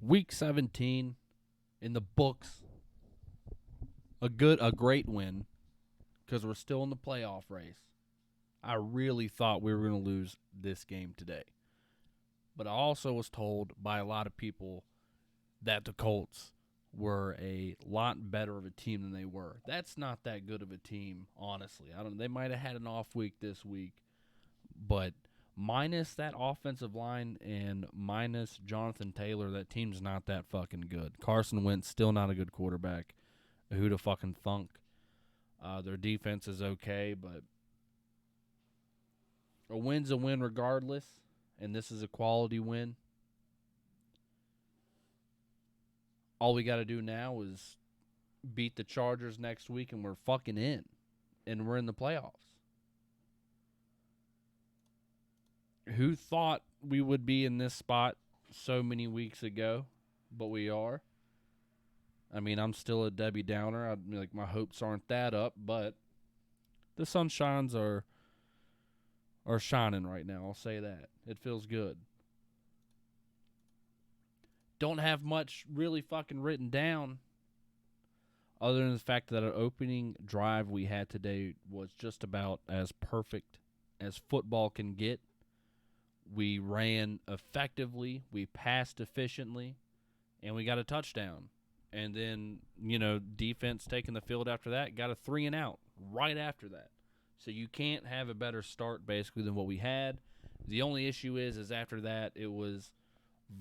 Week 17 in the books. A great win because we're still in the playoff race. I really thought we were going to lose this game today. But I also was told by a lot of people that the Colts were a lot better of a team than they were. That's not that good of a team, honestly. They might have had an off week this week, but minus that offensive line and minus Jonathan Taylor, that team's not that fucking good. Carson Wentz still not a good quarterback. Who'd have fucking thunk? Their defense is okay, but a win's a win regardless, and this is a quality win. All we got to do now is beat the Chargers next week, and we're fucking in, and we're in the playoffs. Who thought we would be in this spot so many weeks ago, but we are. I mean, I'm still a Debbie Downer. My hopes aren't that up, but the sunshines are shining right now. I'll say that. It feels good. Don't have much really fucking written down other than the fact that our opening drive we had today was just about as perfect as football can get. We ran effectively, we passed efficiently, and we got a touchdown. And then, defense taking the field after that, got a 3-and-out right after that. So you can't have a better start, basically, than what we had. The only issue is after that, it was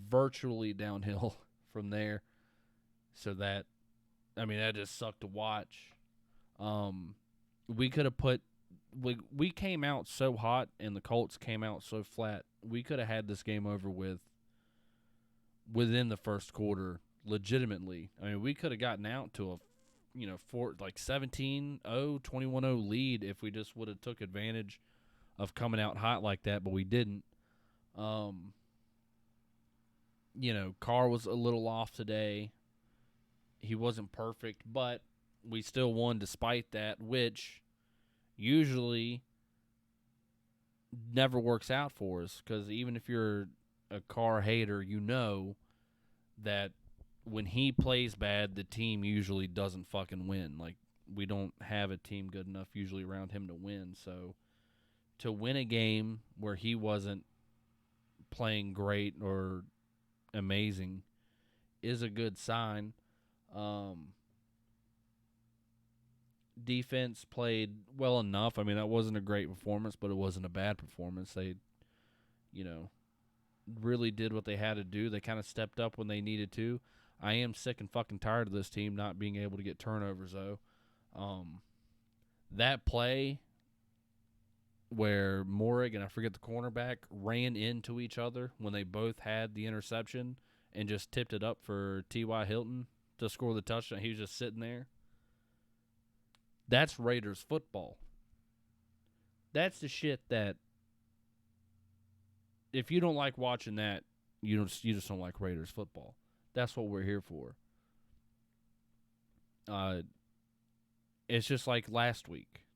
virtually downhill from there. So that just sucked to watch. We could have we came out so hot, and the Colts came out so flat. We could have had this game over within the first quarter. Legitimately, we could have gotten out to a 17-0, 21-0 lead if we just would have took advantage of coming out hot like that, but we didn't. Carr was a little off today. He wasn't perfect, but we still won despite that, which usually never works out for us, because even if you're a Carr hater, that when he plays bad, the team usually doesn't fucking win. We don't have a team good enough usually around him to win. So to win a game where he wasn't playing great or amazing is a good sign. Defense played well enough. That wasn't a great performance, but it wasn't a bad performance. They, really did what they had to do. They kind of stepped up when they needed to. I am sick and fucking tired of this team not being able to get turnovers, though. That play where Mayock and I forget the cornerback ran into each other when they both had the interception and just tipped it up for T.Y. Hilton to score the touchdown. He was just sitting there. That's Raiders football. That's the shit that if you don't like watching that, you just don't like Raiders football. That's what we're here for. It's just like last week.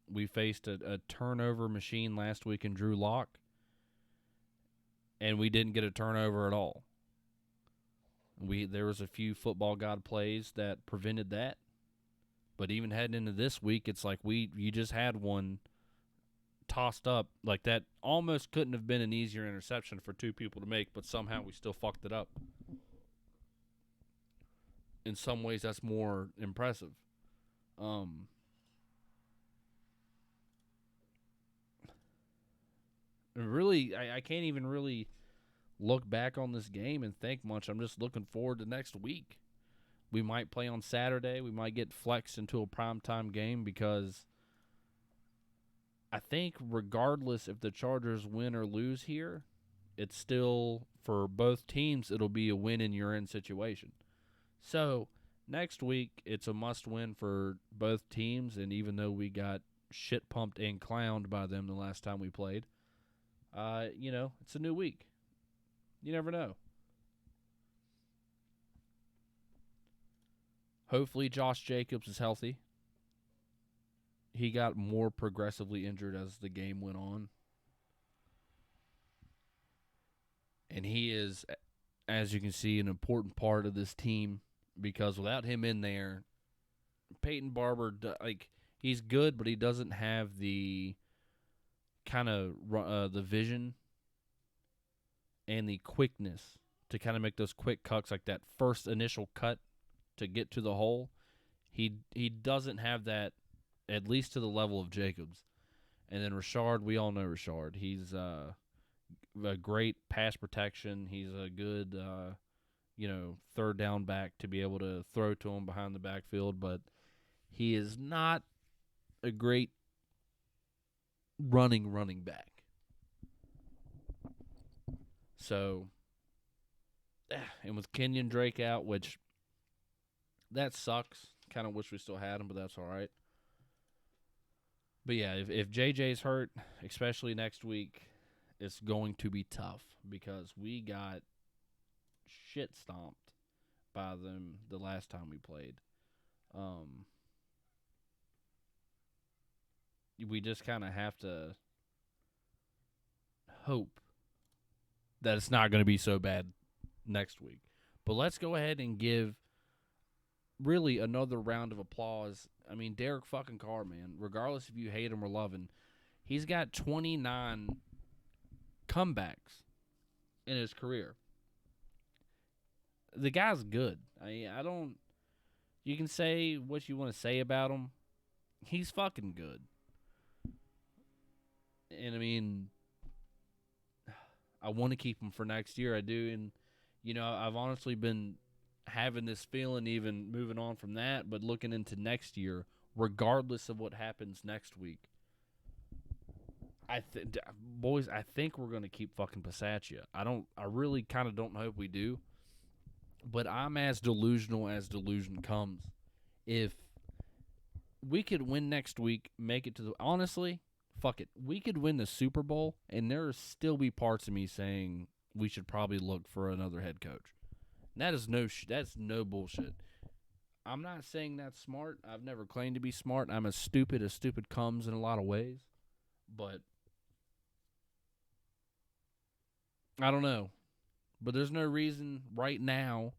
We faced a turnover machine last week in Drew Lock, and we didn't get a turnover at all. There was a few football god plays that prevented that, but even heading into this week, it's like you just had one tossed up like that. Almost couldn't have been an easier interception for two people to make, but somehow we still fucked it up. In some ways, that's more impressive. Really, I can't even really look back on this game and think much. I'm just looking forward to next week. We might play on Saturday. We might get flexed into a primetime game because I think regardless if the Chargers win or lose here, it's still, for both teams, it'll be a win-in-your-in situation. So next week, it's a must-win for both teams, and even though we got shit-pumped and clowned by them the last time we played, it's a new week. You never know. Hopefully Josh Jacobs is healthy. He got more progressively injured as the game went on. And he is as you can see, an important part of this team because without him in there, Peyton Barber, he's good, but he doesn't have the kind of the vision and the quickness to kind of make those quick cuts, like that first initial cut to get to the hole. He doesn't have that, at least to the level of Jacobs. And then Richard, we all know Richard. He's a great pass protection. He's a good, third down back to be able to throw to him behind the backfield, but he is not a great running back. So, and with Kenyon Drake out, which that sucks. Kind of wish we still had him, but that's all right. But yeah, if JJ's hurt, especially next week, it's going to be tough because we got shit stomped by them the last time we played. We just kind of have to hope that it's not going to be so bad next week. But let's go ahead and give really another round of applause. I mean, Derek fucking Carr, man, regardless if you hate him or love him, he's got 29 comebacks in his career. The guy's good. You can say what you want to say about him. He's fucking good. And, I mean, I want to keep him for next year. I do. And, I've honestly been having this feeling even moving on from that, but looking into next year, regardless of what happens next week, I think we're going to keep fucking Bisaccia. I really kind of don't hope we do, but I'm as delusional as delusion comes. If we could win next week, make it to the, honestly, fuck it, we could win the Super Bowl, and there will still be parts of me saying we should probably look for another head coach. And that's no bullshit. I'm not saying that's smart. I've never claimed to be smart. I'm as stupid comes in a lot of ways. But I don't know. But there's no reason right now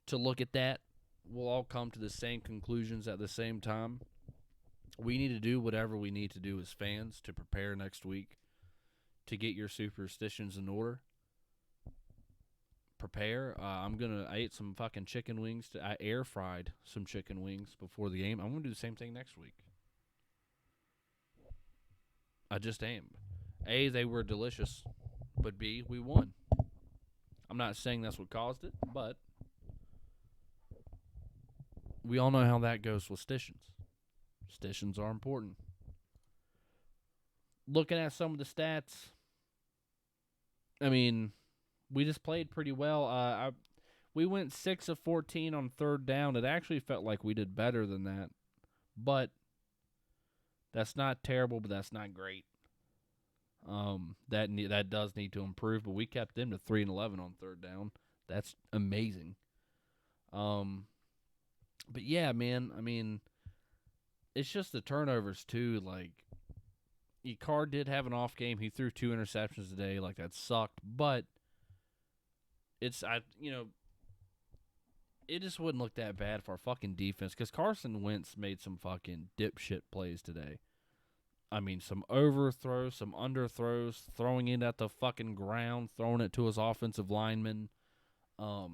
to look at that. We'll all come to the same conclusions at the same time. We need to do whatever we need to do as fans to prepare next week to get your superstitions in order. Prepare. I ate some fucking chicken wings. I air fried some chicken wings before the game. I'm going to do the same thing next week. I just am. A, they were delicious, but B, we won. I'm not saying that's what caused it, but we all know how that goes with stitions. Stitions are important. Looking at some of the stats, I mean, we just played pretty well. We went 6 of 14 on third down. It actually felt like we did better than that. But that's not terrible, but that's not great. That does need to improve, but we kept them to 3 and 11 on third down. That's amazing. But yeah, man, I mean, it's just the turnovers too. Like, Carr did have an off game. He threw 2 interceptions today. Like, that sucked, but it just wouldn't look that bad for our fucking defense because Carson Wentz made some fucking dipshit plays today. I mean, some overthrows, some underthrows, throwing it at the fucking ground, throwing it to his offensive lineman. I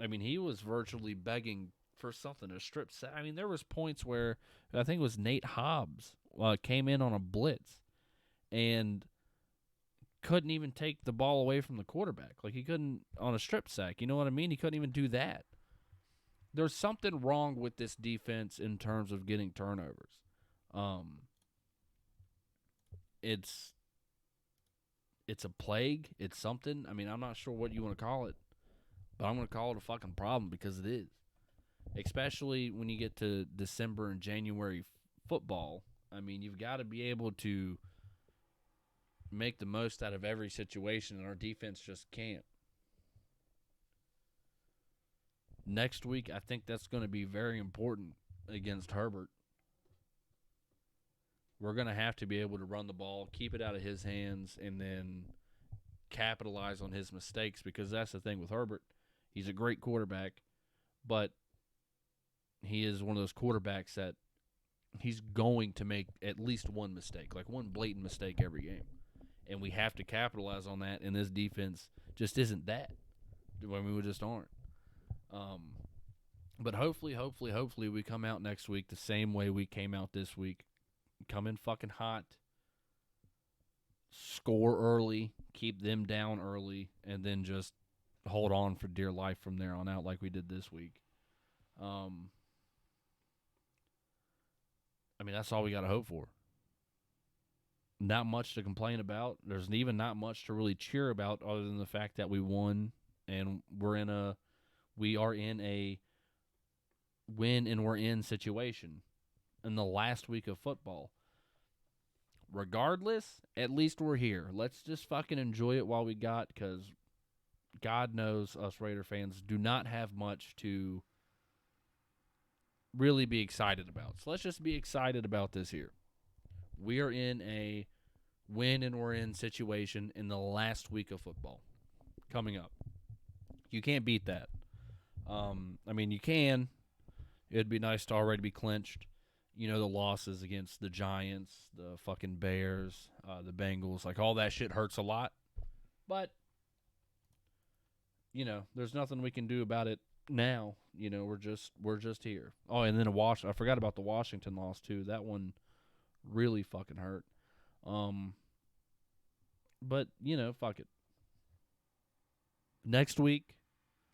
mean, he was virtually begging for something, a strip sack. I mean, there was points where I think it was Nate Hobbs came in on a blitz and couldn't even take the ball away from the quarterback. Like, he couldn't on a strip sack. You know what I mean? He couldn't even do that. There's something wrong with this defense in terms of getting turnovers. It's a plague. It's something. I mean, I'm not sure what you want to call it, but I'm going to call it a fucking problem because it is. Especially when you get to December and January football. I mean, you've got to be able to make the most out of every situation, and our defense just can't. Next week, I think that's going to be very important against Herbert. We're going to have to be able to run the ball, keep it out of his hands, and then capitalize on his mistakes, because that's the thing with Herbert. He's a great quarterback, but he is one of those quarterbacks that he's going to make at least one mistake, like one blatant mistake every game. And we have to capitalize on that, and this defense just isn't that. I mean, we just aren't. But hopefully we come out next week the same way we came out this week. Come in fucking hot, score early, keep them down early, and then just hold on for dear life from there on out like we did this week. I mean, that's all we got to hope for. Not much to complain about. There's even not much to really cheer about other than the fact that we won, and we are in a win and we're in situation in the last week of football. Regardless, at least we're here. Let's just fucking enjoy it while we got, because God knows us Raider fans do not have much to really be excited about. So let's just be excited about this here. We are in a win and we're in situation in the last week of football coming up. You can't beat that. I mean, you can. It'd be nice to already be clinched. You know, the losses against the Giants, the fucking Bears, the Bengals, like all that shit hurts a lot. But, you know, there's nothing we can do about it now. You know, we're just here. Oh, and then I forgot about the Washington loss too. That one really fucking hurt. But, you know, fuck it. Next week,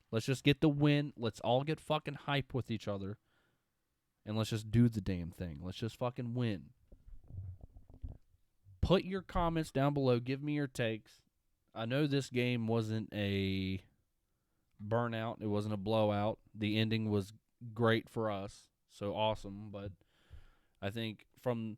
let's just get the win. Let's all get fucking hype with each other. And let's just do the damn thing. Let's just fucking win. Put your comments down below. Give me your takes. I know this game wasn't a burnout. It wasn't a blowout. The ending was great for us. So awesome. But I think from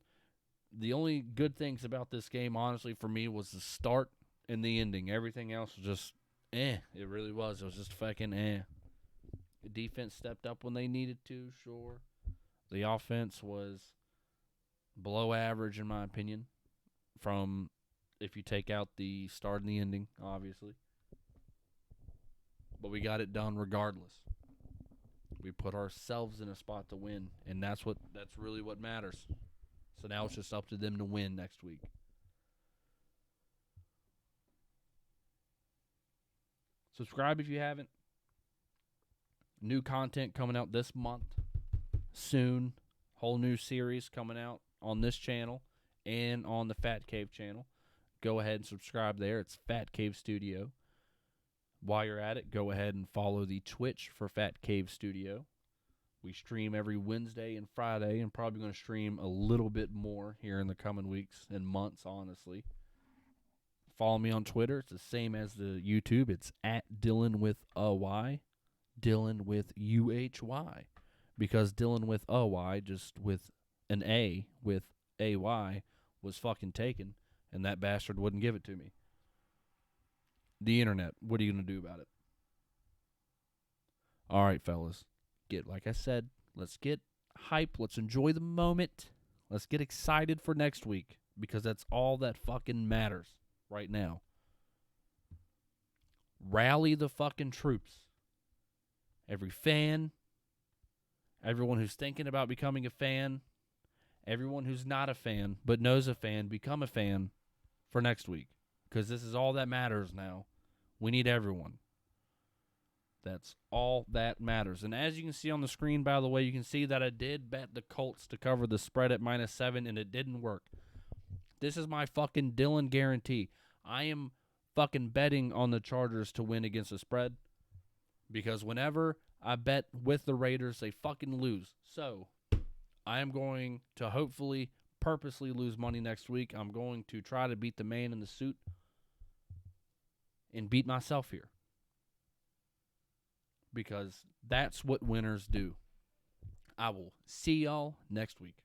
the only good things about this game, honestly, for me, was the start and the ending. Everything else was just It really was. It was just fucking The defense stepped up when they needed to, sure. The offense was below average, in my opinion, from if you take out the start and the ending, obviously. But we got it done regardless. We put ourselves in a spot to win, and that's really what matters. So now it's just up to them to win next week. Subscribe if you haven't. New content coming out this month. Soon. Whole new series coming out on this channel and on the Fat Cave channel. Go ahead and subscribe there. It's Fat Cave Studio. While you're at it, go ahead and follow the Twitch for Fat Cave Studio. We stream every Wednesday and Friday, and probably going to stream a little bit more here in the coming weeks and months, honestly. Follow me on Twitter. It's the same as the YouTube. It's at Dylan with a Y. Dylan with UHY. Because Dylan with a Y, just with an A, with AY, was fucking taken, and that bastard wouldn't give it to me. The internet. What are you going to do about it? All right, fellas. Like I said, let's get hype. Let's enjoy the moment. Let's get excited for next week, because that's all that fucking matters right now. Rally the fucking troops. Every fan, everyone who's thinking about becoming a fan, everyone who's not a fan but knows a fan, become a fan for next week, because this is all that matters now. We need everyone. That's all that matters. And as you can see on the screen, by the way, you can see that I did bet the Colts to cover the spread at -7, and it didn't work. This is my fucking Dylan guarantee. I am fucking betting on the Chargers to win against the spread, because whenever I bet with the Raiders, they fucking lose. So I am going to hopefully purposely lose money next week. I'm going to try to beat the man in the suit and beat myself here, because that's what winners do. I will see y'all next week.